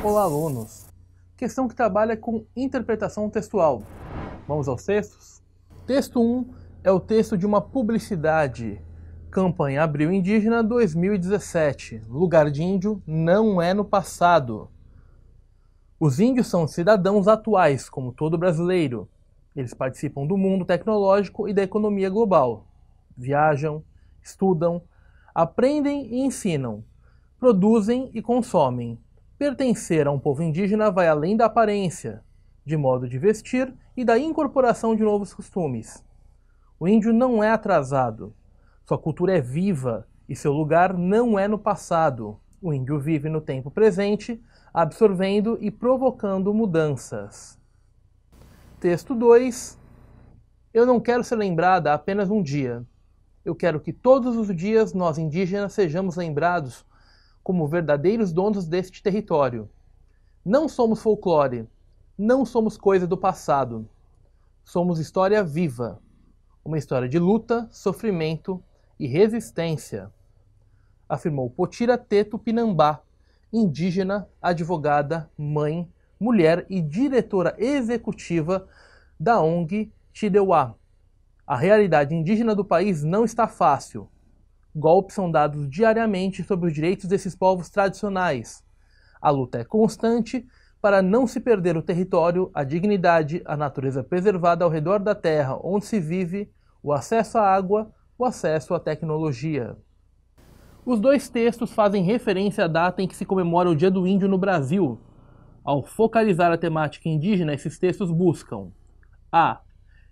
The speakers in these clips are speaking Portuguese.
Olá, alunos! Questão que trabalha com interpretação textual. Vamos aos textos? Texto 1 é o texto de uma publicidade. Campanha Abril Indígena 2017. Lugar de índio não é no passado. Os índios são cidadãos atuais, como todo brasileiro. Eles participam do mundo tecnológico e da economia global. Viajam, estudam, aprendem e ensinam. Produzem e consomem. Pertencer a um povo indígena vai além da aparência, de modo de vestir e da incorporação de novos costumes. O índio não é atrasado. Sua cultura é viva e seu lugar não é no passado. O índio vive no tempo presente, absorvendo e provocando mudanças. Texto 2. Eu não quero ser lembrada apenas um dia. Eu quero que todos os dias nós indígenas sejamos lembrados como verdadeiros donos deste território. Não somos folclore, não somos coisa do passado. Somos história viva, uma história de luta, sofrimento e resistência, afirmou Potira Teto Pinambá, indígena, advogada, mãe, mulher e diretora executiva da ONG Tideuá. A realidade indígena do país não está fácil. Golpes são dados diariamente sobre os direitos desses povos tradicionais. A luta é constante para não se perder o território, a dignidade, a natureza preservada ao redor da terra onde se vive, o acesso à água, o acesso à tecnologia. Os dois textos fazem referência à data em que se comemora o Dia do Índio no Brasil. Ao focalizar a temática indígena, esses textos buscam a.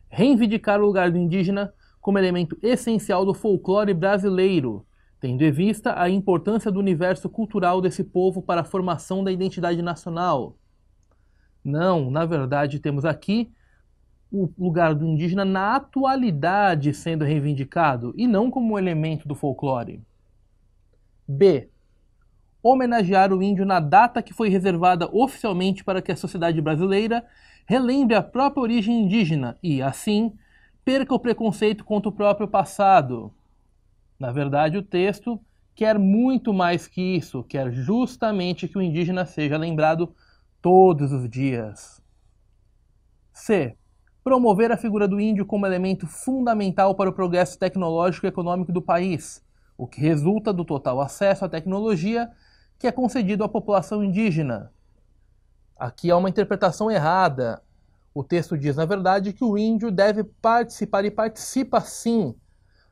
Reivindicar o lugar do indígena como elemento essencial do folclore brasileiro, tendo em vista a importância do universo cultural desse povo para a formação da identidade nacional. Não, na verdade, temos aqui o lugar do indígena na atualidade sendo reivindicado, e não como um elemento do folclore. B. Homenagear o índio na data que foi reservada oficialmente para que a sociedade brasileira relembre a própria origem indígena e, assim, perca o preconceito contra o próprio passado. Na verdade, o texto quer muito mais que isso, quer justamente que o indígena seja lembrado todos os dias. C. Promover a figura do índio como elemento fundamental para o progresso tecnológico e econômico do país, o que resulta do total acesso à tecnologia que é concedido à população indígena. Aqui há uma interpretação errada. O texto diz, na verdade, que o índio deve participar e participa sim,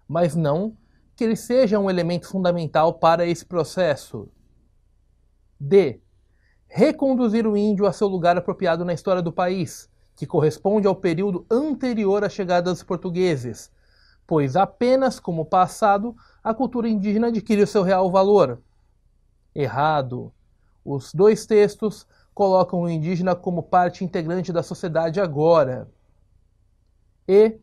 mas não que ele seja um elemento fundamental para esse processo. D. Reconduzir o índio a seu lugar apropriado na história do país, que corresponde ao período anterior à chegada dos portugueses, pois apenas como passado a cultura indígena adquire seu real valor. Errado. Os dois textos colocam o indígena como parte integrante da sociedade agora. E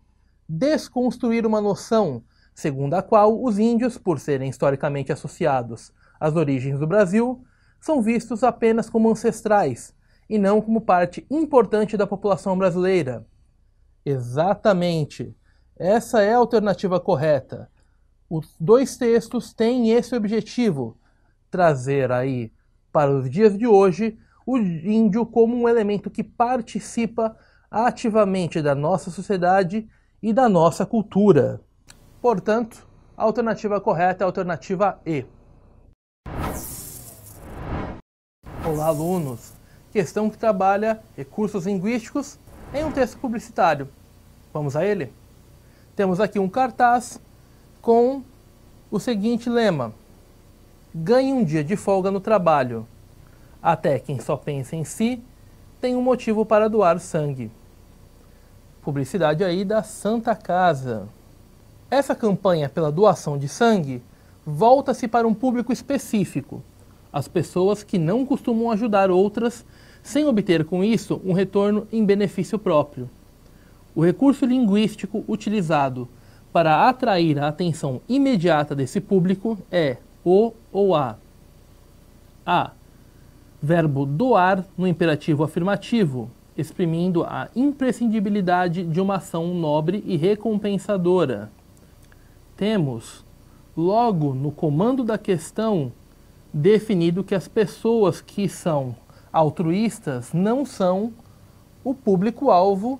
desconstruir uma noção segundo a qual os índios, por serem historicamente associados às origens do Brasil, são vistos apenas como ancestrais e não como parte importante da população brasileira. Exatamente. Essa é a alternativa correta. Os dois textos têm esse objetivo, trazer aí para os dias de hoje o índio como um elemento que participa ativamente da nossa sociedade e da nossa cultura. Portanto, a alternativa correta é a alternativa E. Olá, alunos! Questão que trabalha recursos linguísticos em um texto publicitário. Vamos a ele? Temos aqui um cartaz com o seguinte lema: ganhe um dia de folga no trabalho. Até quem só pensa em si tem um motivo para doar sangue. Publicidade aí da Santa Casa. Essa campanha pela doação de sangue volta-se para um público específico, as pessoas que não costumam ajudar outras sem obter com isso um retorno em benefício próprio. O recurso linguístico utilizado para atrair a atenção imediata desse público é o ou a. A. Verbo doar no imperativo afirmativo, exprimindo a imprescindibilidade de uma ação nobre e recompensadora. Temos, logo no comando da questão, definido que as pessoas que são altruístas não são o público-alvo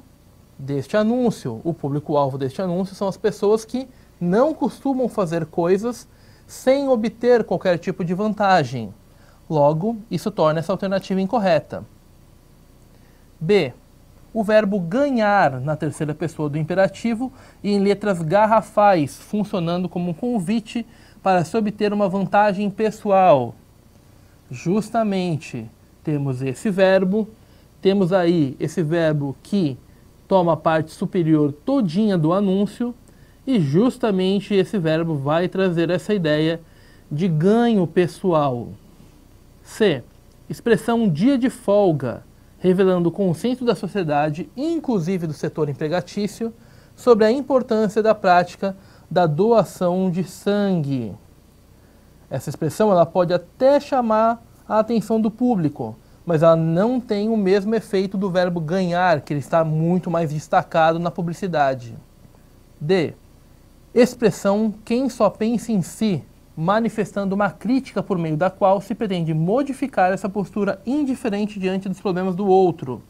deste anúncio. O público-alvo deste anúncio são as pessoas que não costumam fazer coisas sem obter qualquer tipo de vantagem. Logo, isso torna essa alternativa incorreta. B. O verbo ganhar na terceira pessoa do imperativo e em letras garrafais, funcionando como um convite para se obter uma vantagem pessoal. Justamente, temos esse verbo, temos aí esse verbo que toma a parte superior todinha do anúncio e justamente esse verbo vai trazer essa ideia de ganho pessoal. C. Expressão dia de folga, revelando o consenso da sociedade, inclusive do setor empregatício, sobre a importância da prática da doação de sangue. Essa expressão ela pode até chamar a atenção do público, mas ela não tem o mesmo efeito do verbo ganhar, que ele está muito mais destacado na publicidade. D. Expressão quem só pensa em si, manifestando uma crítica por meio da qual se pretende modificar essa postura indiferente diante dos problemas do outro.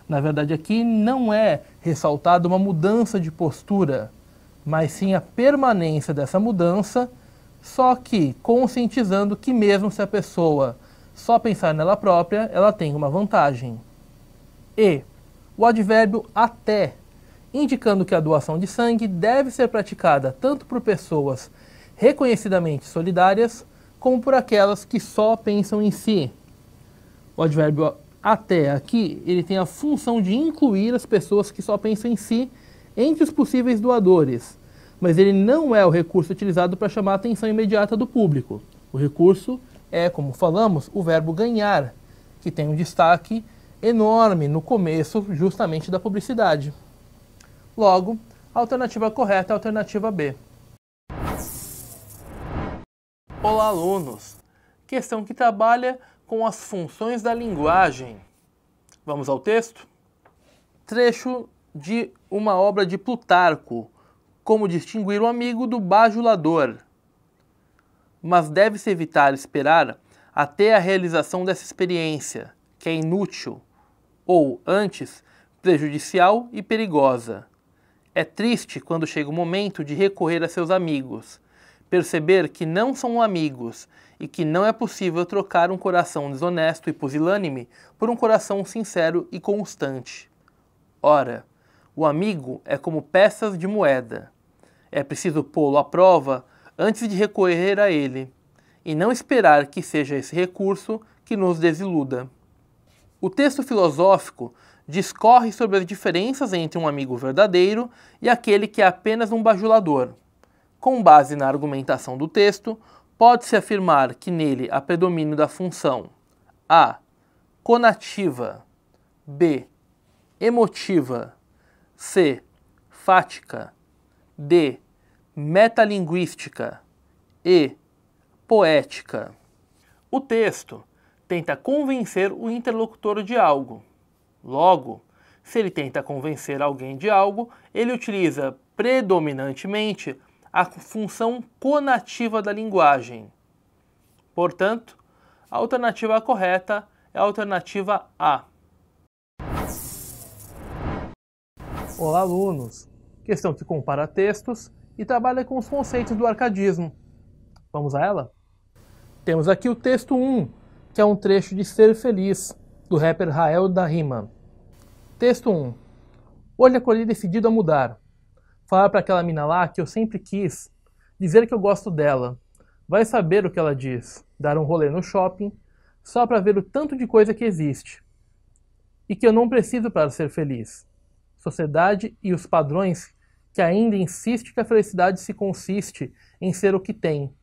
Na verdade, aqui não é ressaltada uma mudança de postura, mas sim a permanência dessa mudança, só que conscientizando que mesmo se a pessoa só pensar nela própria, ela tem uma vantagem. E. O advérbio até, indicando que a doação de sangue deve ser praticada tanto por pessoas reconhecidamente solidárias, como por aquelas que só pensam em si. O advérbio até aqui, ele tem a função de incluir as pessoas que só pensam em si entre os possíveis doadores, mas ele não é o recurso utilizado para chamar a atenção imediata do público. O recurso é, como falamos, o verbo ganhar, que tem um destaque enorme no começo justamente da publicidade. Logo, a alternativa correta é a alternativa B. Olá, alunos! Questão que trabalha com as funções da linguagem. Vamos ao texto? Trecho de uma obra de Plutarco, Como distinguir o amigo do bajulador. Mas deve-se evitar esperar até a realização dessa experiência, que é inútil, ou, antes, prejudicial e perigosa. É triste quando chega o momento de recorrer a seus amigos, perceber que não são amigos e que não é possível trocar um coração desonesto e pusilânime por um coração sincero e constante. Ora, o amigo é como peças de moeda. É preciso pô-lo à prova antes de recorrer a ele, e não esperar que seja esse recurso que nos desiluda. O texto filosófico discorre sobre as diferenças entre um amigo verdadeiro e aquele que é apenas um bajulador. Com base na argumentação do texto, pode-se afirmar que nele há predomínio da função A. Conativa, B. Emotiva, C. Fática, D. Metalinguística e poética. O texto tenta convencer o interlocutor de algo. Logo, se ele tenta convencer alguém de algo, ele utiliza predominantemente a função conativa da linguagem. Portanto, a alternativa correta é a alternativa A. Olá, alunos! Questão que compara textos e trabalha com os conceitos do arcadismo. Vamos a ela? Temos aqui o texto 1, que é um trecho de Ser Feliz, do rapper Rael da Rima. Texto 1. Hoje acordei decidido a mudar. Falar para aquela mina lá que eu sempre quis. Dizer que eu gosto dela. Vai saber o que ela diz. Dar um rolê no shopping, só para ver o tanto de coisa que existe. E que eu não preciso para ser feliz. Sociedade e os padrões que ainda insiste que a felicidade se consiste em ser o que tem.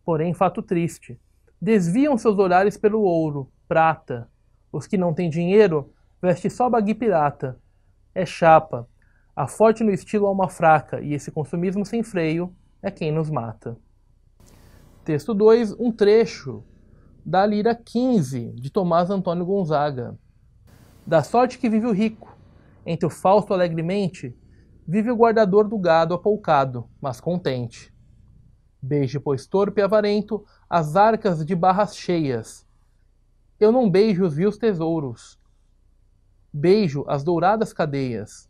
Porém, fato triste. Desviam seus olhares pelo ouro, prata. Os que não têm dinheiro, veste só bagui pirata. É chapa. A forte no estilo alma fraca, e esse consumismo sem freio é quem nos mata. Texto 2, um trecho da Lira 15, de Tomás Antônio Gonzaga. Da sorte que vive o rico, entre o Fausto alegremente, vive o guardador do gado apoucado, mas contente. Beije, pois torpe e avarento, as arcas de barras cheias. Eu não beijo os vios tesouros. Beijo as douradas cadeias.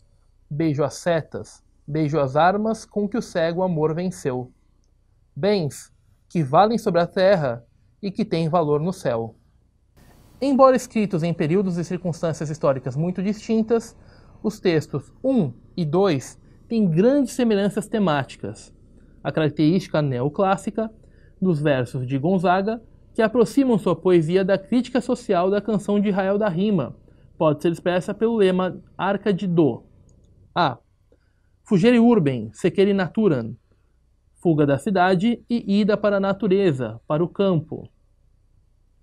Beijo as setas. Beijo as armas com que o cego amor venceu. Bens que valem sobre a terra e que têm valor no céu. Embora escritos em períodos e circunstâncias históricas muito distintas, os textos 1 e 2 têm grandes semelhanças temáticas. A característica neoclássica dos versos de Gonzaga, que aproximam sua poesia da crítica social da canção de Israel da Rima, pode ser expressa pelo lema Arca de Do. A. Fugere urbem, secere naturam. Fuga da cidade e ida para a natureza, para o campo.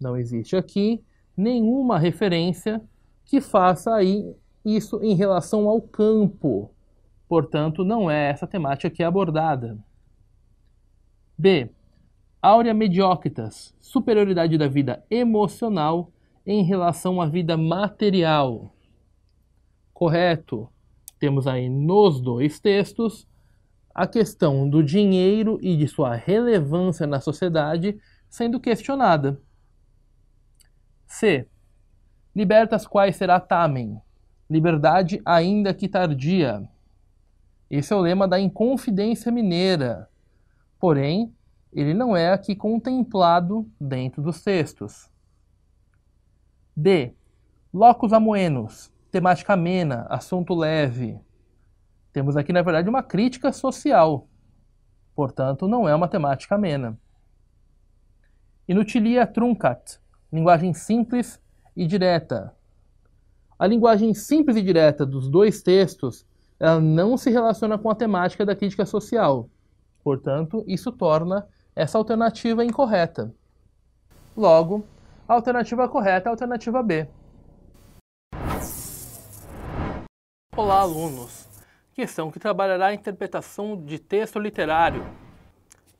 Não existe aqui nenhuma referência que faça aí isso em relação ao campo. Portanto, não é essa temática que é abordada. B. Aurea mediocritas, superioridade da vida emocional em relação à vida material. Correto. Temos aí nos dois textos a questão do dinheiro e de sua relevância na sociedade sendo questionada. C. Libertas quais será tamen, liberdade ainda que tardia. Esse é o lema da Inconfidência Mineira, porém, ele não é aqui contemplado dentro dos textos. D. Locus amoenos, temática amena, assunto leve. Temos aqui, na verdade, uma crítica social, portanto, não é uma temática amena. Inutilia truncat, linguagem simples e direta. A linguagem simples e direta dos dois textos, ela não se relaciona com a temática da crítica social. Portanto, isso torna essa alternativa incorreta. Logo, a alternativa correta é a alternativa B. Olá, alunos! Questão que trabalhará a interpretação de texto literário.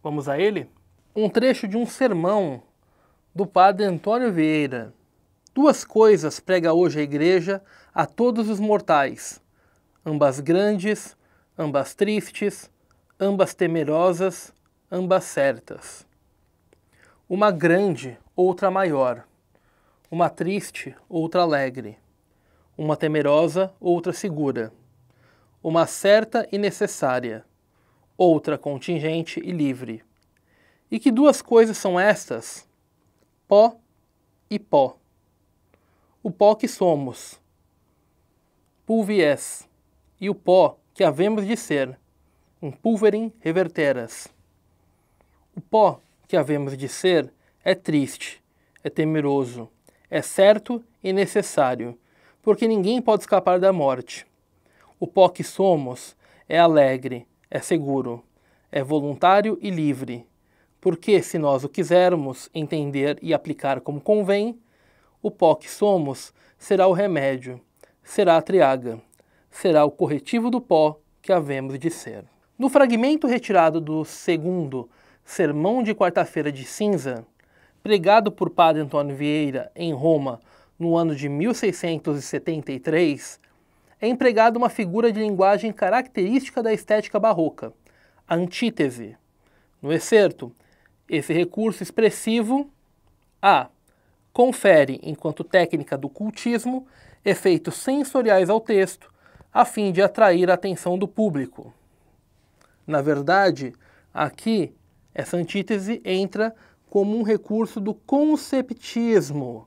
Vamos a ele? Um trecho de um sermão do padre Antônio Vieira. Duas coisas prega hoje a igreja a todos os mortais, ambas grandes, ambas tristes, ambas temerosas, ambas certas. Uma grande, outra maior. Uma triste, outra alegre. Uma temerosa, outra segura. Uma certa e necessária. Outra contingente e livre. E que duas coisas são estas? Pó e pó. O pó que somos, pulvies, e o pó que havemos de ser, in pulverem reverteras. O pó que havemos de ser é triste, é temeroso, é certo e necessário, porque ninguém pode escapar da morte. O pó que somos é alegre, é seguro, é voluntário e livre, porque se nós o quisermos entender e aplicar como convém, o pó que somos será o remédio, será a triaga, será o corretivo do pó que havemos de ser. No fragmento retirado do segundo Sermão de Quarta-feira de Cinza, pregado por Padre Antônio Vieira em Roma no ano de 1673, é empregada uma figura de linguagem característica da estética barroca, a antítese. No excerto, esse recurso expressivo A. confere, enquanto técnica do cultismo, efeitos sensoriais ao texto, a fim de atrair a atenção do público. Na verdade, aqui, essa antítese entra como um recurso do conceptismo,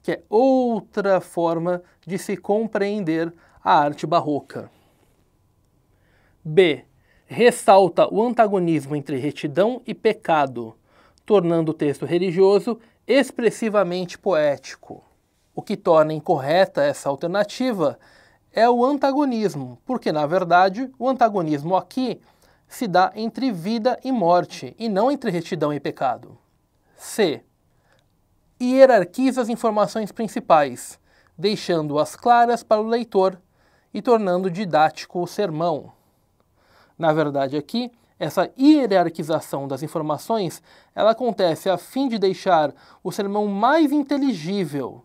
que é outra forma de se compreender a arte barroca. B. Ressalta o antagonismo entre retidão e pecado, tornando o texto religioso expressivamente poético. O que torna incorreta essa alternativa é o antagonismo, porque, na verdade, o antagonismo aqui se dá entre vida e morte, e não entre retidão e pecado. C. Hierarquiza as informações principais, deixando-as claras para o leitor e tornando didático o sermão. Na verdade, aqui, essa hierarquização das informações, ela acontece a fim de deixar o sermão mais inteligível,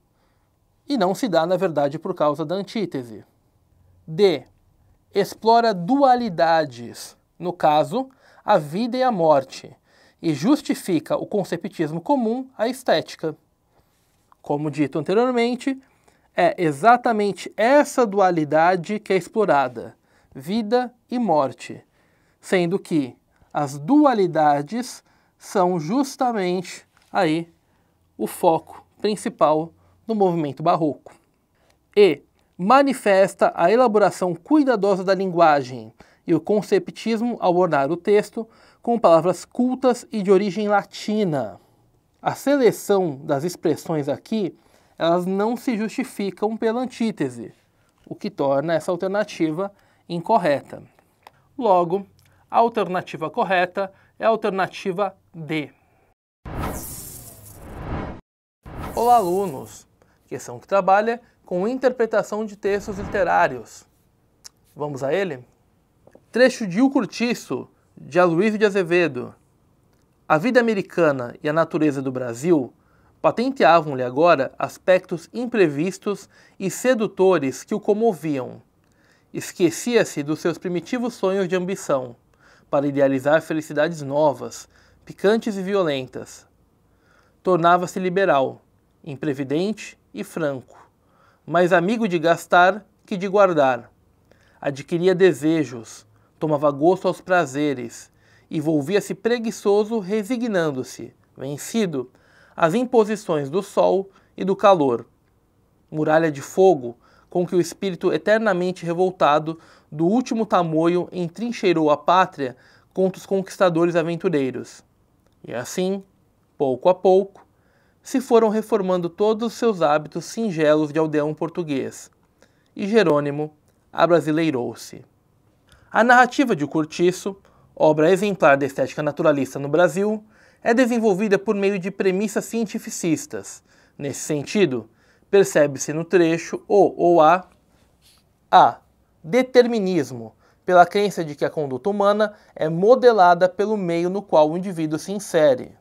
e não se dá, na verdade, por causa da antítese. D. Explora dualidades, no caso, a vida e a morte, e justifica o conceptismo comum à estética. Como dito anteriormente, é exatamente essa dualidade que é explorada, vida e morte, sendo que as dualidades são justamente aí o foco principal do movimento barroco. E manifesta a elaboração cuidadosa da linguagem e o conceptismo ao ornar o texto com palavras cultas e de origem latina. A seleção das expressões aqui, elas não se justificam pela antítese, o que torna essa alternativa incorreta. Logo, a alternativa correta é a alternativa D. Olá, alunos! Questão que trabalha com interpretação de textos literários. Vamos a ele? Trecho de O Curtiço, de Aloysio de Azevedo. A vida americana e a natureza do Brasil patenteavam-lhe agora aspectos imprevistos e sedutores que o comoviam. Esquecia-se dos seus primitivos sonhos de ambição, para idealizar felicidades novas, picantes e violentas. Tornava-se liberal, imprevidente e franco, mais amigo de gastar que de guardar. Adquiria desejos, tomava gosto aos prazeres, e volvia-se preguiçoso, resignando-se, vencido, às imposições do sol e do calor. Muralha de fogo, com que o espírito eternamente revoltado do último tamoio entrincheirou a pátria contra os conquistadores aventureiros. E assim, pouco a pouco, se foram reformando todos os seus hábitos singelos de aldeão português, e Jerônimo abrasileirou-se. A narrativa de O Curtiço, obra exemplar da estética naturalista no Brasil, é desenvolvida por meio de premissas cientificistas. Nesse sentido, percebe-se no trecho a determinismo, pela crença de que a conduta humana é modelada pelo meio no qual o indivíduo se insere.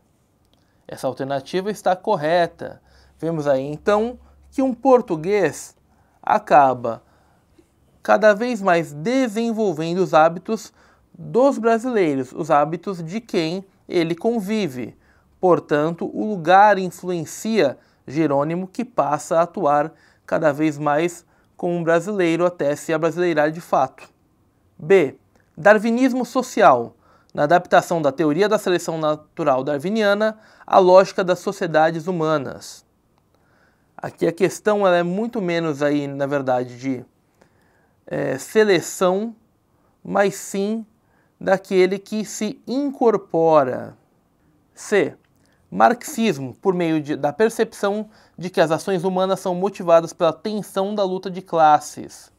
Essa alternativa está correta. Vemos aí então que um português acaba cada vez mais desenvolvendo os hábitos dos brasileiros, os hábitos de quem ele convive. Portanto, o lugar influencia Jerônimo, que passa a atuar cada vez mais como um brasileiro até se abrasileirar de fato. B. Darwinismo social, na adaptação da teoria da seleção natural darwiniana à lógica das sociedades humanas. Aqui a questão ela é muito menos aí, na verdade, de seleção, mas sim daquele que se incorpora. C. Marxismo, por meio da percepção de que as ações humanas são motivadas pela tensão da luta de classes.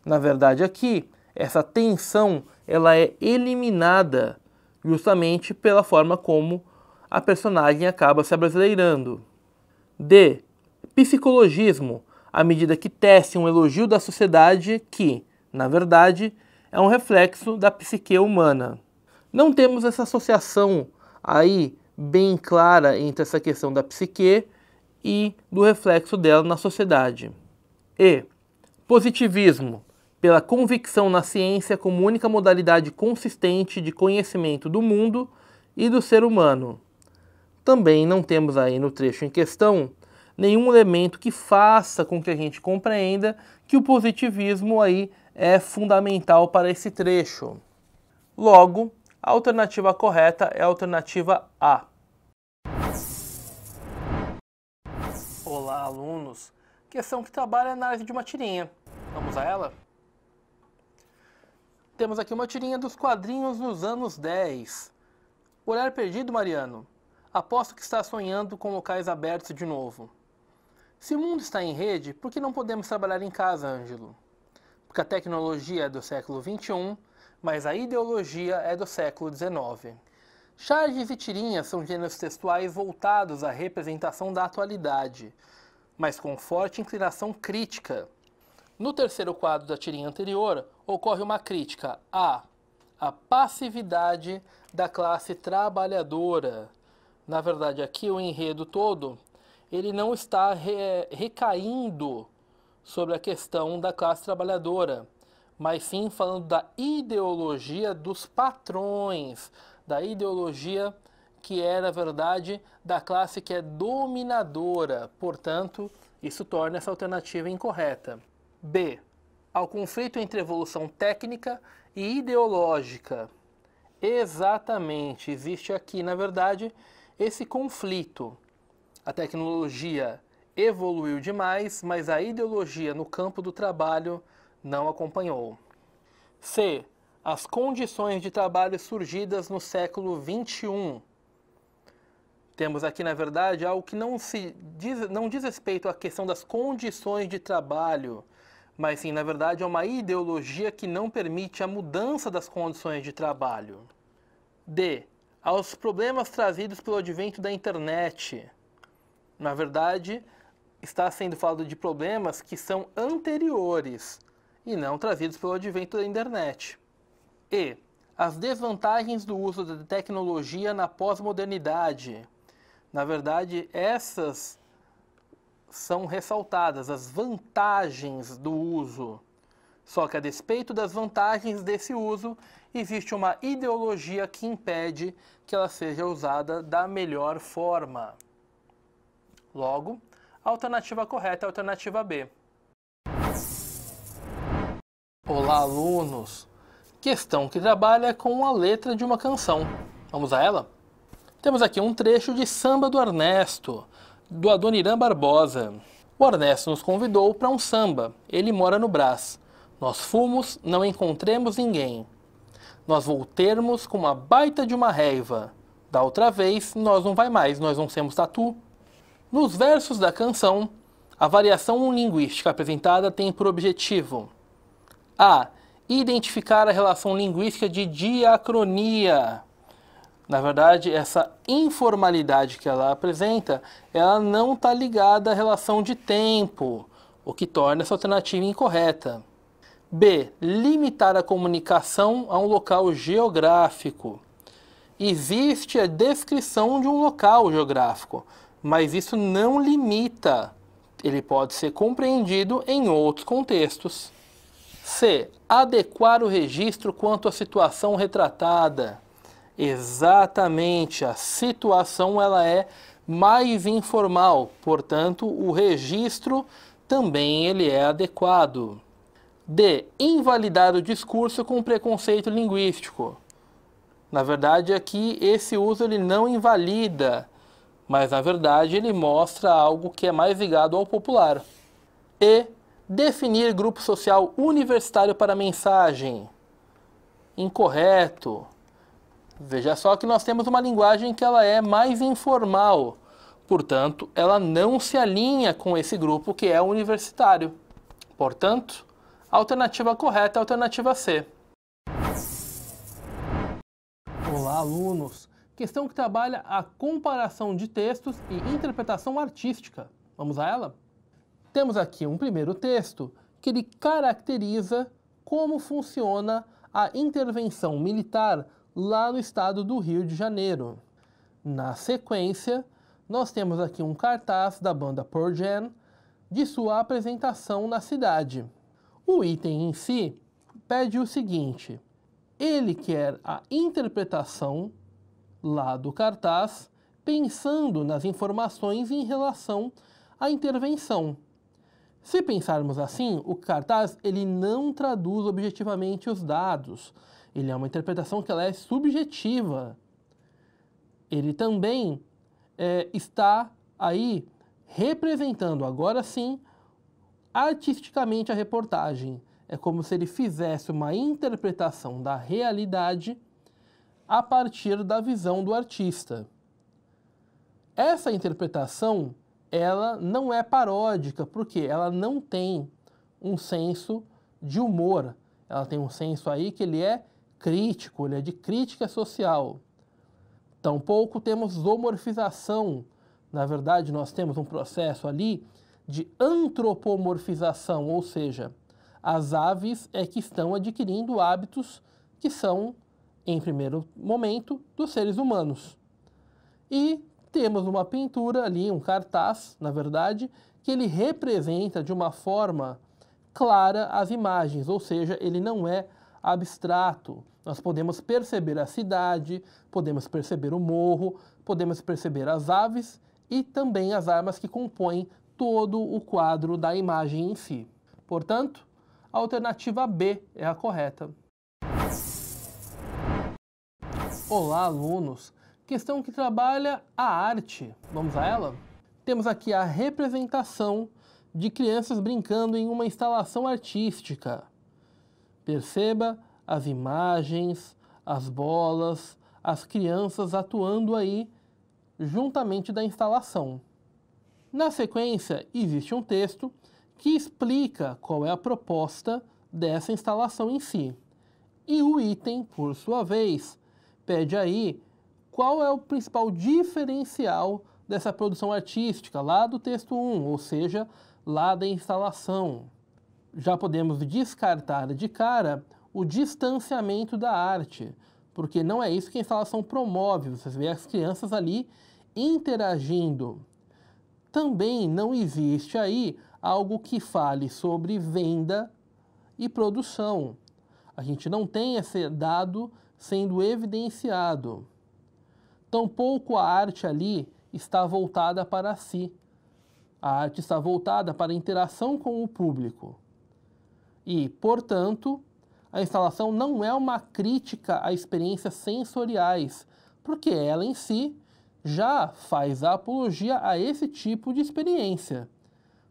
Na verdade, aqui, essa tensão ela é eliminada justamente pela forma como a personagem acaba se abrasileirando. D. Psicologismo, à medida que tece um elogio da sociedade que, na verdade, é um reflexo da psique humana. Não temos essa associação aí bem clara entre essa questão da psique e do reflexo dela na sociedade. E. Positivismo, pela convicção na ciência como única modalidade consistente de conhecimento do mundo e do ser humano. Também não temos aí no trecho em questão nenhum elemento que faça com que a gente compreenda que o positivismo aí é fundamental para esse trecho. Logo, a alternativa correta é a alternativa A. Olá, alunos! Questão que trabalha na análise de uma tirinha. Vamos a ela? Temos aqui uma tirinha dos quadrinhos nos anos 10. Olhar perdido, Mariano? Aposto que está sonhando com locais abertos de novo. Se o mundo está em rede, por que não podemos trabalhar em casa, Ângelo? Porque a tecnologia é do século XXI, mas a ideologia é do século XIX. Charges e tirinhas são gêneros textuais voltados à representação da atualidade, mas com forte inclinação crítica. No terceiro quadro da tirinha anterior, ocorre uma crítica à passividade da classe trabalhadora. Na verdade, aqui o enredo todo, ele não está recaindo sobre a questão da classe trabalhadora, mas sim falando da ideologia dos patrões, da ideologia que é, na verdade, da classe que é dominadora. Portanto, isso torna essa alternativa incorreta. B. Ao conflito entre evolução técnica e ideológica. Exatamente, existe aqui, na verdade, esse conflito. A tecnologia evoluiu demais, mas a ideologia no campo do trabalho não acompanhou. C. As condições de trabalho surgidas no século XXI. Temos aqui, na verdade, algo que não diz respeito à questão das condições de trabalho, mas sim, na verdade, é uma ideologia que não permite a mudança das condições de trabalho. D. Aos problemas trazidos pelo advento da internet. Na verdade, está sendo falado de problemas que são anteriores e não trazidos pelo advento da internet. E. As desvantagens do uso da tecnologia na pós-modernidade. Na verdade, essas são ressaltadas, as vantagens do uso. Só que a despeito das vantagens desse uso, existe uma ideologia que impede que ela seja usada da melhor forma. Logo, a alternativa correta é a alternativa B. Olá, alunos! Questão que trabalha com a letra de uma canção. Vamos a ela? Temos aqui um trecho de Samba do Ernesto, do Adoniran Barbosa. O Ernesto nos convidou para um samba. Ele mora no Brás. Nós fomos, não encontremos ninguém. Nós voltemos com uma baita de uma reiva. Da outra vez, nós não vai mais, nós não temos tatu. Nos versos da canção, a variação linguística apresentada tem por objetivo: a. Identificar a relação linguística de diacronia. Na verdade, essa informalidade que ela apresenta, ela não está ligada à relação de tempo, o que torna essa alternativa incorreta. B. Limitar a comunicação a um local geográfico. Existe a descrição de um local geográfico, mas isso não limita. Ele pode ser compreendido em outros contextos. C. Adequar o registro quanto à situação retratada. Exatamente, a situação ela é mais informal, portanto, o registro também ele é adequado. D. Invalidar o discurso com preconceito linguístico. Na verdade, aqui esse uso ele não invalida, mas na verdade ele mostra algo que é mais ligado ao popular. E. Definir grupo social universitário para mensagem. Incorreto. Veja só que nós temos uma linguagem que ela é mais informal, portanto, ela não se alinha com esse grupo que é universitário. Portanto, a alternativa correta é a alternativa C. Olá, alunos! Questão que trabalha a comparação de textos e interpretação artística. Vamos a ela? Temos aqui um primeiro texto que ele caracteriza como funciona a intervenção militar lá no estado do Rio de Janeiro. Na sequência, nós temos aqui um cartaz da banda Pearl Jam de sua apresentação na cidade. O item em si pede o seguinte: ele quer a interpretação lá do cartaz pensando nas informações em relação à intervenção. Se pensarmos assim, o cartaz ele não traduz objetivamente os dados. Ele é uma interpretação que ela é subjetiva. Ele também está aí representando, agora sim, artisticamente a reportagem. É como se ele fizesse uma interpretação da realidade a partir da visão do artista. Essa interpretação ela não é paródica, porque ela não tem um senso de humor. Ela tem um senso aí que ele é crítico, ele é de crítica social. Tampouco temos zoomorfização. Na verdade, nós temos um processo ali de antropomorfização, ou seja, as aves é que estão adquirindo hábitos que são, em primeiro momento, dos seres humanos. E temos uma pintura ali, um cartaz, na verdade, que ele representa de uma forma clara as imagens, ou seja, ele não é abstrato, Nós podemos perceber a cidade, podemos perceber o morro, podemos perceber as aves e também as armas que compõem todo o quadro da imagem em si. Portanto, a alternativa B é a correta. Olá, alunos! Questão que trabalha a arte. Vamos a ela? Temos aqui a representação de crianças brincando em uma instalação artística. Perceba as imagens, as bolas, as crianças atuando aí juntamente da instalação. Na sequência, existe um texto que explica qual é a proposta dessa instalação em si. E o item, por sua vez, pede aí qual é o principal diferencial dessa produção artística lá do texto 1, ou seja, lá da instalação. Já podemos descartar de cara o distanciamento da arte, porque não é isso que a instalação promove, você vê as crianças ali interagindo. Também não existe aí algo que fale sobre venda e produção. A gente não tem esse dado sendo evidenciado. Tampouco a arte ali está voltada para si. A arte está voltada para a interação com o público. E, portanto, a instalação não é uma crítica a experiências sensoriais, porque ela em si já faz a apologia a esse tipo de experiência.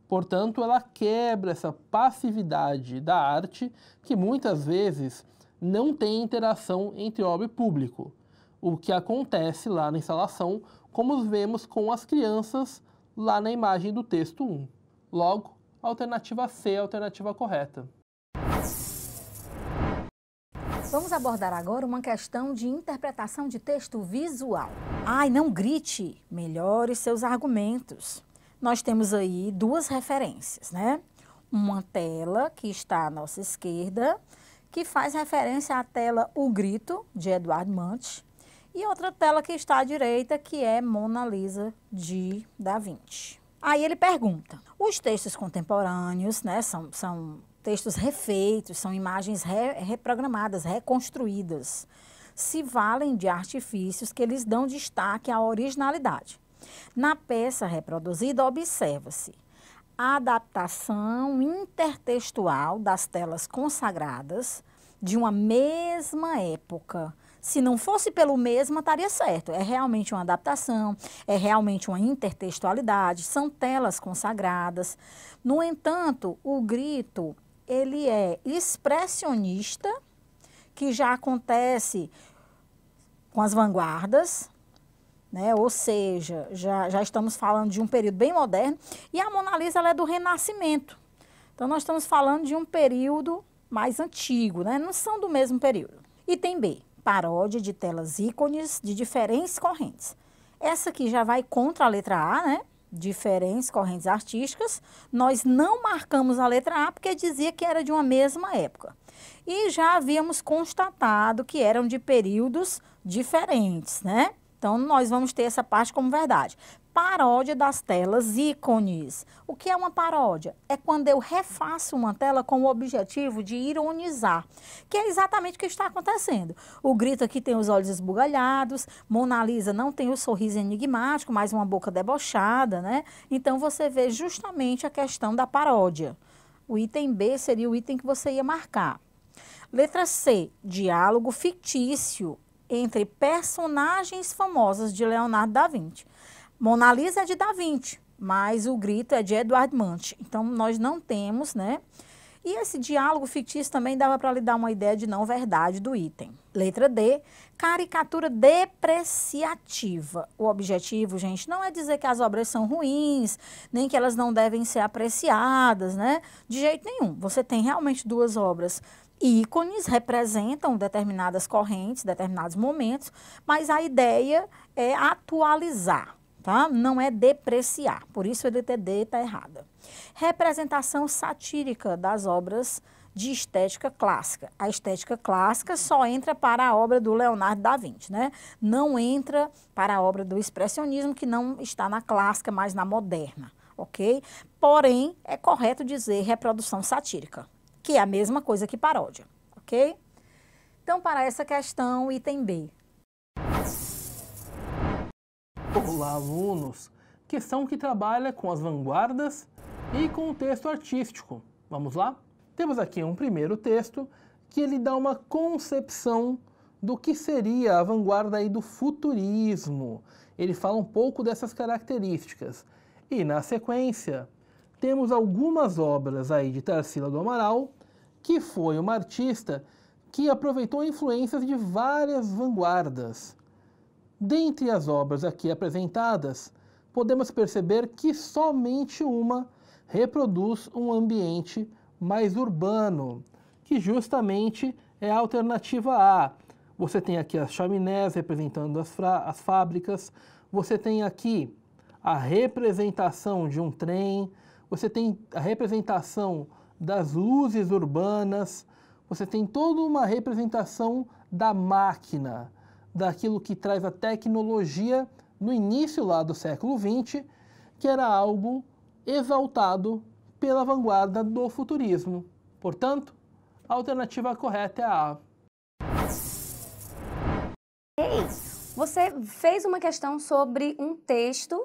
Portanto, ela quebra essa passividade da arte que muitas vezes não tem interação entre obra e público, o que acontece lá na instalação, como vemos com as crianças lá na imagem do texto 1. Logo, a alternativa C é a alternativa correta. Vamos abordar agora uma questão de interpretação de texto visual. Ai, não grite, melhore seus argumentos. Nós temos aí duas referências, né? Uma tela que está à nossa esquerda, que faz referência à tela O Grito, de Edvard Munch, e outra tela que está à direita, que é Mona Lisa, de Da Vinci. Aí ele pergunta, os textos contemporâneos, né, são textos refeitos, são imagens reprogramadas, reconstruídas, se valem de artifícios que lhes dão destaque à originalidade. Na peça reproduzida, observa-se a adaptação intertextual das telas consagradas de uma mesma época. Se não fosse pelo mesmo, estaria certo. É realmente uma adaptação, é realmente uma intertextualidade, são telas consagradas. No entanto, o Grito, ele é expressionista, que já acontece com as vanguardas, né? Ou seja, já estamos falando de um período bem moderno, e a Mona Lisa ela é do Renascimento. Então, nós estamos falando de um período mais antigo, né? Não são do mesmo período. Item B, paródia de telas ícones de diferentes correntes. Essa aqui já vai contra a letra A, né? Diferentes correntes artísticas. Nós não marcamos a letra A porque dizia que era de uma mesma época. E já havíamos constatado que eram de períodos diferentes, né? Então, nós vamos ter essa parte como verdade. Paródia das telas ícones. O que é uma paródia? É quando eu refaço uma tela com o objetivo de ironizar, que é exatamente o que está acontecendo. O Grito aqui tem os olhos esbugalhados, Mona Lisa não tem o sorriso enigmático, mas uma boca debochada, né? Então, você vê justamente a questão da paródia. O item B seria o item que você ia marcar. Letra C, diálogo fictício entre personagens famosos de Leonardo da Vinci. Mona Lisa é de Da Vinci, mas o Grito é de Edvard Munch. Então, nós não temos, né? E esse diálogo fictício também dava para lhe dar uma ideia de não verdade do item. Letra D, caricatura depreciativa. O objetivo, gente, não é dizer que as obras são ruins, nem que elas não devem ser apreciadas, né? De jeito nenhum. Você tem realmente duas obras ícones, representam determinadas correntes, determinados momentos, mas a ideia é atualizar, tá? Não é depreciar, por isso a letra D está errada. Representação satírica das obras de estética clássica. A estética clássica só entra para a obra do Leonardo da Vinci, né? Não entra para a obra do expressionismo, que não está na clássica, mas na moderna, ok? Porém, é correto dizer reprodução satírica, que é a mesma coisa que paródia, ok? Então, para essa questão, item B. Olá, alunos! Questão que trabalha com as vanguardas e com o texto artístico. Vamos lá? Temos aqui um primeiro texto que ele dá uma concepção do que seria a vanguarda aí do futurismo. Ele fala um pouco dessas características. E na sequência, temos algumas obras aí de Tarsila do Amaral, que foi uma artista que aproveitou influências de várias vanguardas. Dentre as obras aqui apresentadas, podemos perceber que somente uma reproduz um ambiente mais urbano, que justamente é a alternativa A. Você tem aqui as chaminés representando as fábricas, você tem aqui a representação de um trem, você tem a representação das luzes urbanas, você tem toda uma representação da máquina, daquilo que traz a tecnologia no início lá do século XX, que era algo exaltado pela vanguarda do futurismo. Portanto, a alternativa correta é a A. Ei, você fez uma questão sobre um texto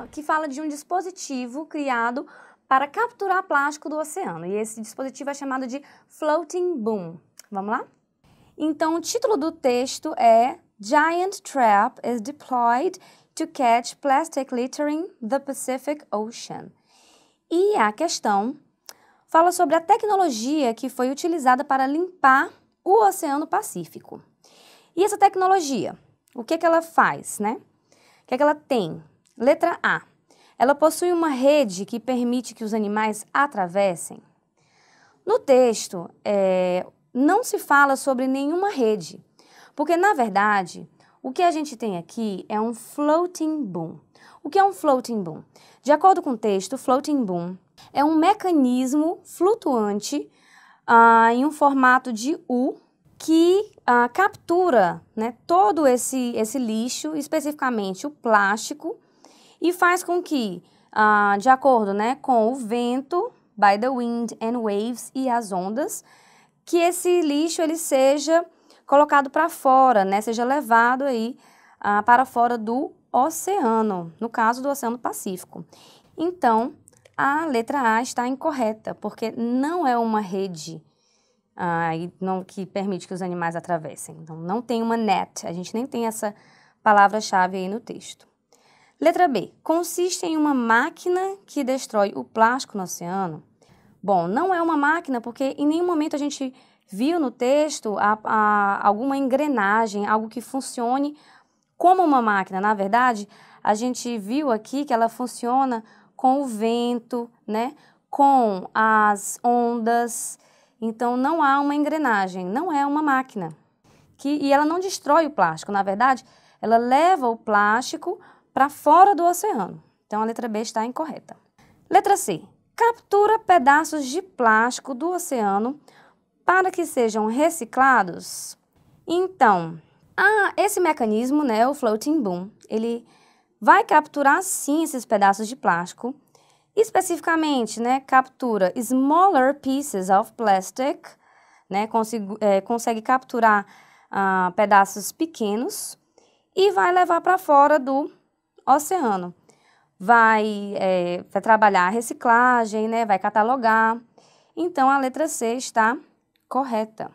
que fala de um dispositivo criado para capturar plástico do oceano. E esse dispositivo é chamado de Floating Boom. Vamos lá? Então, o título do texto é Giant Trap is deployed to catch plastic littering the Pacific Ocean. E a questão fala sobre a tecnologia que foi utilizada para limpar o Oceano Pacífico. E essa tecnologia, o que ela faz, né? O que ela tem? Letra A. Ela possui uma rede que permite que os animais atravessem. No texto, não se fala sobre nenhuma rede, porque, na verdade, o que a gente tem aqui é um floating boom. O que é um floating boom? De acordo com o texto, floating boom é um mecanismo flutuante em um formato de U que captura, né, todo esse lixo, especificamente o plástico, e faz com que, de acordo, né, com o vento, by the wind and waves e as ondas, que esse lixo ele seja colocado para fora, né, seja levado aí para fora do oceano, no caso do Oceano Pacífico. Então, a letra A está incorreta, porque não é uma rede que permite que os animais atravessem. Então, não tem uma net, a gente nem tem essa palavra-chave aí no texto. Letra B, consiste em uma máquina que destrói o plástico no oceano. Bom, não é uma máquina porque em nenhum momento a gente viu no texto alguma engrenagem, algo que funcione como uma máquina. Na verdade, a gente viu aqui que ela funciona com o vento, né, com as ondas. Então, não há uma engrenagem, não é uma máquina. E ela não destrói o plástico, na verdade, ela leva o plástico para fora do oceano. Então, a letra B está incorreta. Letra C. Captura pedaços de plástico do oceano para que sejam reciclados. Então, esse mecanismo, né, o floating boom, ele vai capturar sim esses pedaços de plástico. Especificamente, né, captura smaller pieces of plastic, né, consegue capturar pedaços pequenos e vai levar para fora do oceano. Vai trabalhar a reciclagem, né, vai catalogar. Então, a letra C está correta.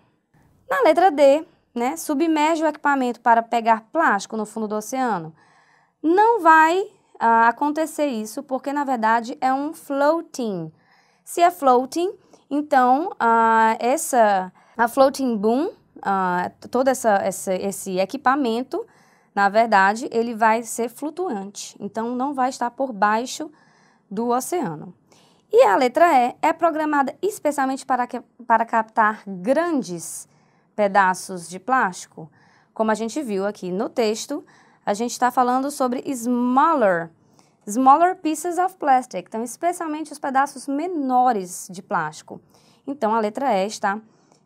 Na letra D, né, submerge o equipamento para pegar plástico no fundo do oceano. Não vai acontecer isso, porque, na verdade, é um floating. Se é floating, então, a floating boom, todo esse equipamento, na verdade, ele vai ser flutuante. Então, não vai estar por baixo do oceano. E a letra E é programada especialmente para captar grandes pedaços de plástico. Como a gente viu aqui no texto, a gente está falando sobre smaller pieces of plastic. Então, especialmente os pedaços menores de plástico. Então, a letra E está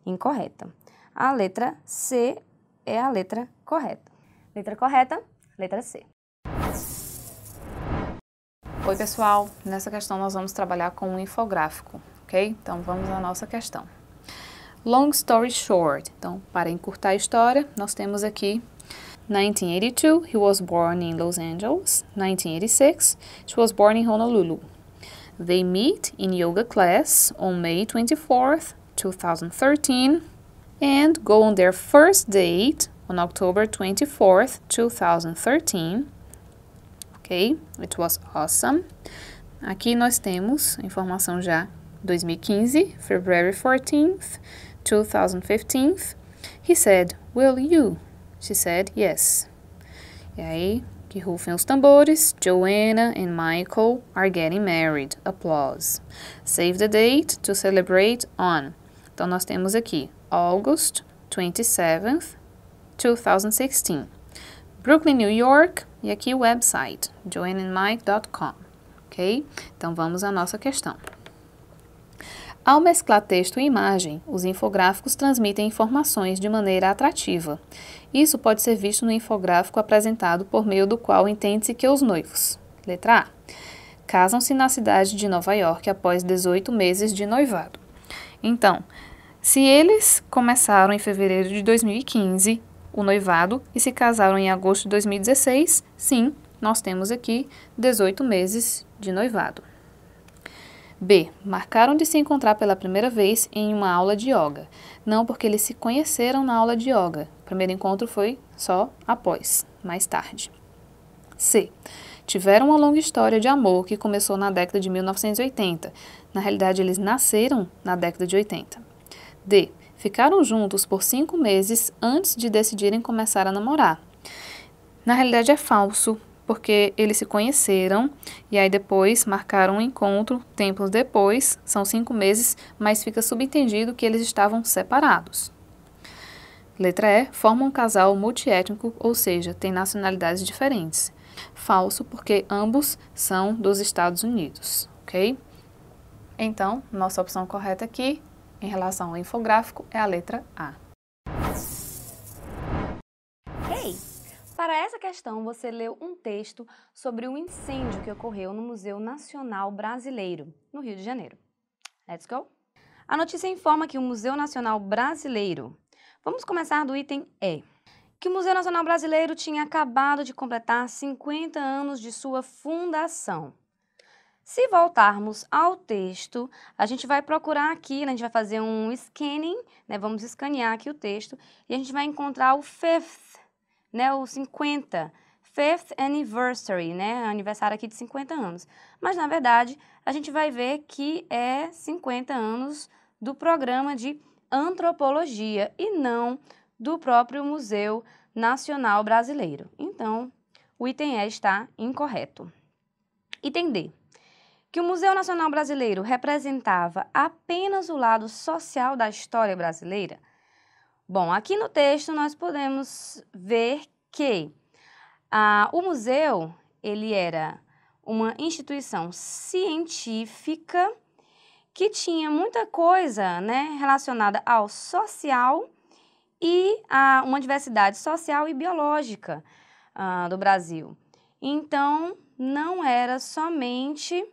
incorreta. A letra C é a letra correta. Letra correta, letra C. Oi, pessoal. Nessa questão nós vamos trabalhar com um infográfico, ok? Então, vamos à nossa questão. Long story short. Então, para encurtar a história, nós temos aqui 1982, he was born in Los Angeles. 1986, she was born in Honolulu. They meet in yoga class on May 24th, 2013, and go on their first date on October 24th, 2013. Ok, it was awesome. Aqui nós temos a informação já 2015, February 14th, 2015. He said, will you? She said, yes. E aí, que rufem os tambores, Joanna and Michael are getting married. Applause. Save the date to celebrate on. Então, nós temos aqui August 27th, 2016. Brooklyn, New York, e aqui o website, joannandmike.com. Ok? Então, vamos à nossa questão. Ao mesclar texto e imagem, os infográficos transmitem informações de maneira atrativa. Isso pode ser visto no infográfico apresentado por meio do qual entende-se que os noivos, letra A, casam-se na cidade de Nova York após 18 meses de noivado. Então, se eles começaram em fevereiro de 2015 o noivado e se casaram em agosto de 2016, sim, nós temos aqui 18 meses de noivado. B. Marcaram de se encontrar pela primeira vez em uma aula de yoga. Não porque eles se conheceram na aula de yoga. O primeiro encontro foi só após, mais tarde. C. Tiveram uma longa história de amor que começou na década de 1980. Na realidade, eles nasceram na década de 80. D. Ficaram juntos por 5 meses antes de decidirem começar a namorar. Na realidade, é falso, porque eles se conheceram e aí depois marcaram um encontro, tempos depois, são 5 meses, mas fica subentendido que eles estavam separados. Letra E, formam um casal multiétnico, ou seja, têm nacionalidades diferentes. Falso, porque ambos são dos Estados Unidos, ok? Então, nossa opção correta aqui, em relação ao infográfico, é a letra A. Hey! Para essa questão, você leu um texto sobre um incêndio que ocorreu no Museu Nacional Brasileiro, no Rio de Janeiro. Let's go! A notícia informa que o Museu Nacional Brasileiro... Vamos começar do item E. Que o Museu Nacional Brasileiro tinha acabado de completar 50 anos de sua fundação. Se voltarmos ao texto, a gente vai procurar aqui, né, a gente vai fazer um scanning, né, vamos escanear aqui o texto, e a gente vai encontrar o fifth, né, o 50, fifth anniversary, né, aniversário aqui de 50 anos. Mas, na verdade, a gente vai ver que é 50 anos do programa de antropologia e não do próprio Museu Nacional Brasileiro. Então, o item E está incorreto. Item D. Que o Museu Nacional Brasileiro representava apenas o lado social da história brasileira? Bom, aqui no texto nós podemos ver que o museu, ele era uma instituição científica que tinha muita coisa, né, relacionada ao social e a uma diversidade social e biológica do Brasil. Então, não era somente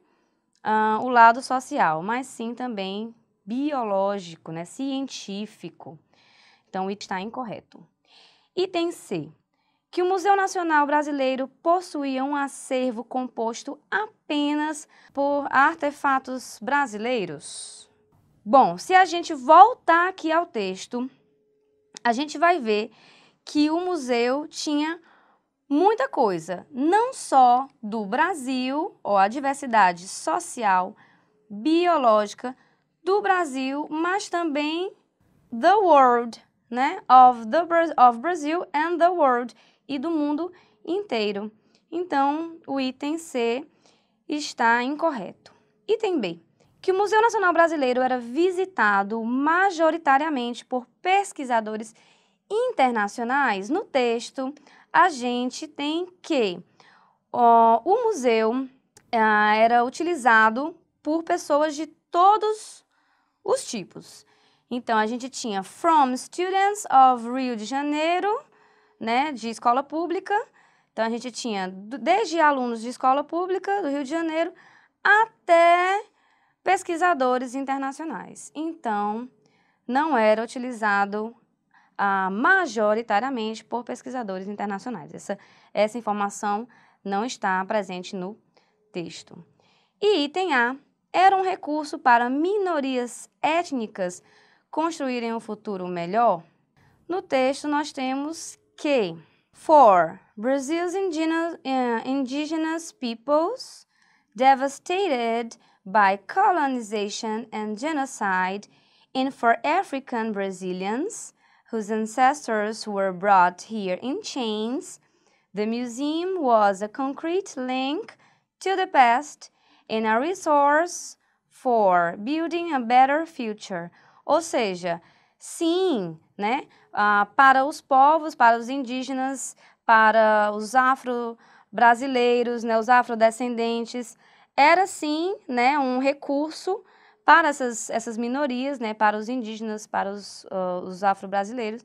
o lado social, mas sim também biológico, né, científico. Então, está incorreto. Item C. Que o Museu Nacional Brasileiro possuía um acervo composto apenas por artefatos brasileiros? Bom, se a gente voltar aqui ao texto, a gente vai ver que o museu tinha muita coisa, não só do Brasil, ou a diversidade social, biológica do Brasil, mas também the world, né? Of Brazil and the world, e do mundo inteiro. Então, o item C está incorreto. Item B. Que o Museu Nacional Brasileiro era visitado majoritariamente por pesquisadores internacionais. No texto, a gente tem que o museu era utilizado por pessoas de todos os tipos. Então, a gente tinha from students of Rio de Janeiro, né, de escola pública. Então, a gente tinha desde alunos de escola pública do Rio de Janeiro até pesquisadores internacionais. Então, não era utilizado majoritariamente por pesquisadores internacionais. Essa informação não está presente no texto. E item A, era um recurso para minorias étnicas construírem um futuro melhor? No texto nós temos que for Brazil's indigenous peoples devastated by colonization and genocide, and for African Brazilians whose ancestors were brought here in chains, the museum was a concrete link to the past and a resource for building a better future. Ou seja, sim, né, para os povos, para os indígenas, para os afro-brasileiros, né, os afrodescendentes, era sim, né, um recurso para essas minorias, né, para os indígenas, para os afro-brasileiros,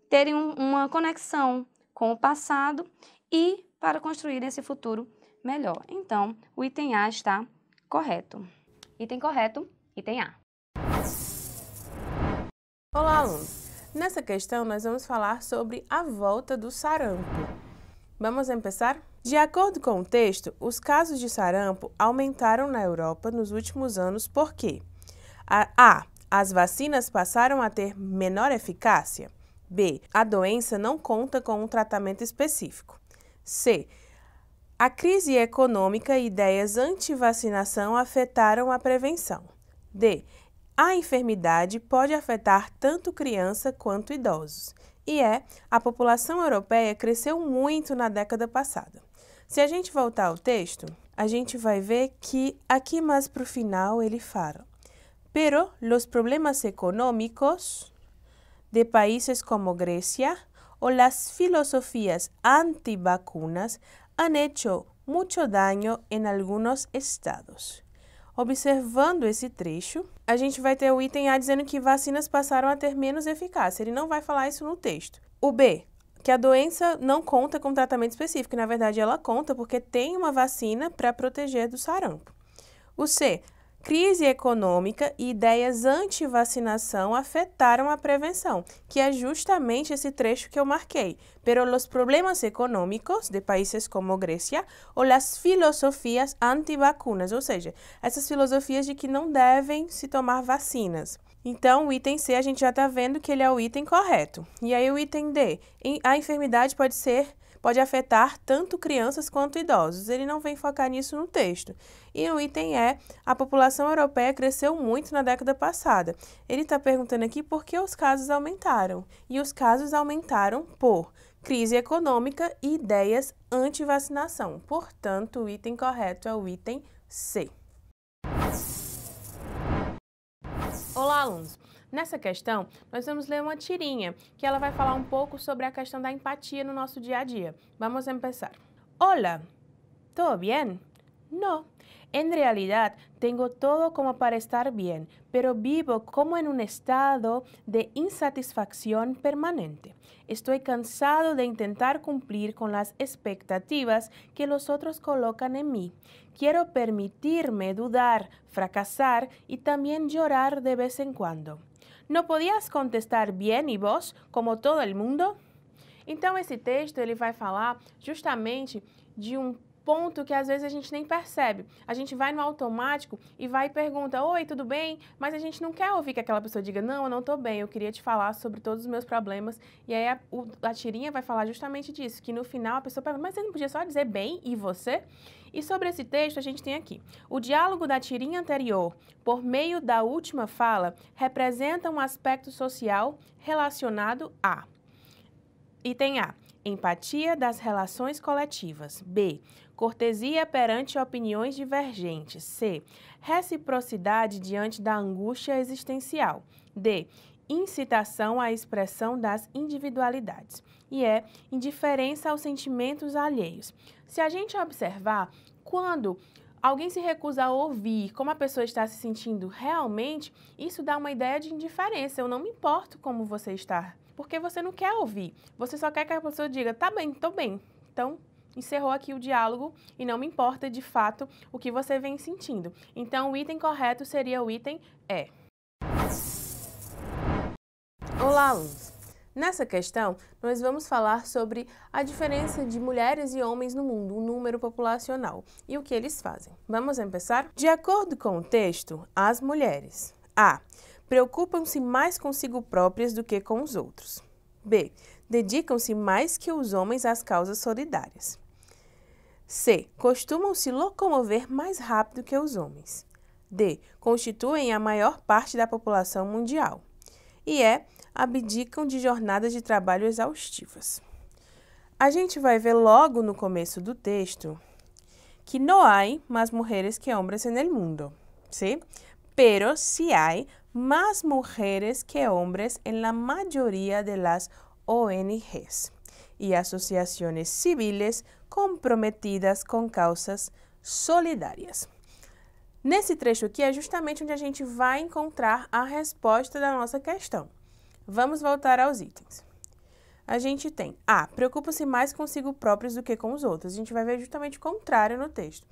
terem uma conexão com o passado e para construírem esse futuro melhor. Então, o item A está correto. Item correto, item A. Olá, alunos! Nessa questão, nós vamos falar sobre a volta do sarampo. Vamos começar? De acordo com o texto, os casos de sarampo aumentaram na Europa nos últimos anos porque A. As vacinas passaram a ter menor eficácia. B. A doença não conta com um tratamento específico. C. A crise econômica e ideias anti-vacinação afetaram a prevenção. D. A enfermidade pode afetar tanto criança quanto idosos. E a população europeia cresceu muito na década passada. Se a gente voltar ao texto, a gente vai ver que aqui mais para o final ele fala: pero los problemas económicos de países como Grecia o las filosofías antivacunas han hecho mucho daño en algunos estados. Observando esse trecho, a gente vai ter o item A dizendo que vacinas passaram a ter menos eficácia. Ele não vai falar isso no texto. O B, que a doença não conta com tratamento específico. Na verdade, ela conta porque tem uma vacina para proteger do sarampo. O C, crise econômica e ideias anti-vacinação afetaram a prevenção, que é justamente esse trecho que eu marquei. Pero los problemas econômicos de países como Grecia ou las filosofías antivacunas, ou seja, essas filosofias de que não devem se tomar vacinas. Então, o item C a gente já está vendo que ele é o item correto. E aí o item D, a enfermidade pode afetar tanto crianças quanto idosos. Ele não vem focar nisso no texto. E o item E, a população europeia cresceu muito na década passada. Ele está perguntando aqui por que os casos aumentaram. E os casos aumentaram por crise econômica e ideias anti-vacinação. Portanto, o item correto é o item C. Olá, alunos! Nessa questão, nós vamos ler uma tirinha, que ela vai falar um pouco sobre a questão da empatia no nosso dia a dia. Vamos começar. Hola, ¿todo bien? No, en realidad tengo todo como para estar bien, pero vivo como en un estado de insatisfacción permanente. Estoy cansado de intentar cumplir con las expectativas que los otros colocan en mí. Quiero permitirme dudar, fracasar y también llorar de vez en cuando. ¿No podías contestar bien y vos, como todo el mundo? Então, esse texto ele vai falar justamente de um ponto que às vezes a gente nem percebe. A gente vai no automático e vai e pergunta: oi, tudo bem? Mas a gente não quer ouvir que aquela pessoa diga: não, eu não tô bem, eu queria te falar sobre todos os meus problemas. E aí a tirinha vai falar justamente disso, que no final a pessoa pergunta: mas você não podia só dizer bem e você? E sobre esse texto a gente tem aqui: o diálogo da tirinha anterior, por meio da última fala, representa um aspecto social relacionado a... Item A, empatia das relações coletivas. B, cortesia perante opiniões divergentes. C, reciprocidade diante da angústia existencial. D, incitação à expressão das individualidades. E E, indiferença aos sentimentos alheios. Se a gente observar, quando alguém se recusa a ouvir como a pessoa está se sentindo realmente, isso dá uma ideia de indiferença. Eu não me importo como você está, porque você não quer ouvir. Você só quer que a pessoa diga: tá bem, tô bem. Então, encerrou aqui o diálogo e não me importa de fato o que você vem sentindo. Então, o item correto seria o item E. Olá, alunos! Nessa questão, nós vamos falar sobre a diferença de mulheres e homens no mundo, o número populacional, e o que eles fazem. Vamos começar? De acordo com o texto, as mulheres A. Preocupam-se mais consigo próprias do que com os outros. B. Dedicam-se mais que os homens às causas solidárias. C. Costumam se locomover mais rápido que os homens. D. Constituem a maior parte da população mundial. E E. Abdicam de jornadas de trabalho exaustivas. A gente vai ver logo no começo do texto que no hay más mujeres que hombres en el mundo, ¿sí? Pero sí hay más mujeres que hombres en la mayoría de las ONGs y asociaciones civiles comprometidas com causas solidárias. Nesse trecho aqui é justamente onde a gente vai encontrar a resposta da nossa questão. Vamos voltar aos itens. A gente tem A. Preocupa-se mais consigo próprios do que com os outros. A gente vai ver justamente o contrário no texto.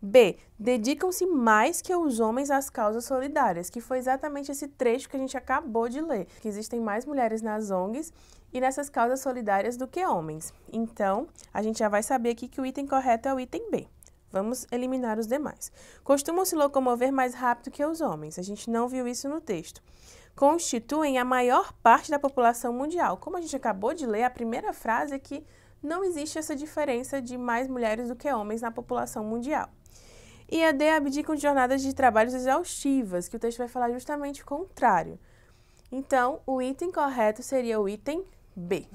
B. Dedicam-se mais que os homens às causas solidárias, que foi exatamente esse trecho que a gente acabou de ler, que existem mais mulheres nas ONGs e nessas causas solidárias do que homens. Então, a gente já vai saber aqui que o item correto é o item B. Vamos eliminar os demais. Costumam se locomover mais rápido que os homens. A gente não viu isso no texto. Constituem a maior parte da população mundial. Como a gente acabou de ler, a primeira frase é que não existe essa diferença de mais mulheres do que homens na população mundial. E a D. Abdicam de jornadas de trabalhos exaustivas, que o texto vai falar justamente o contrário. Então, o item correto seria o item B.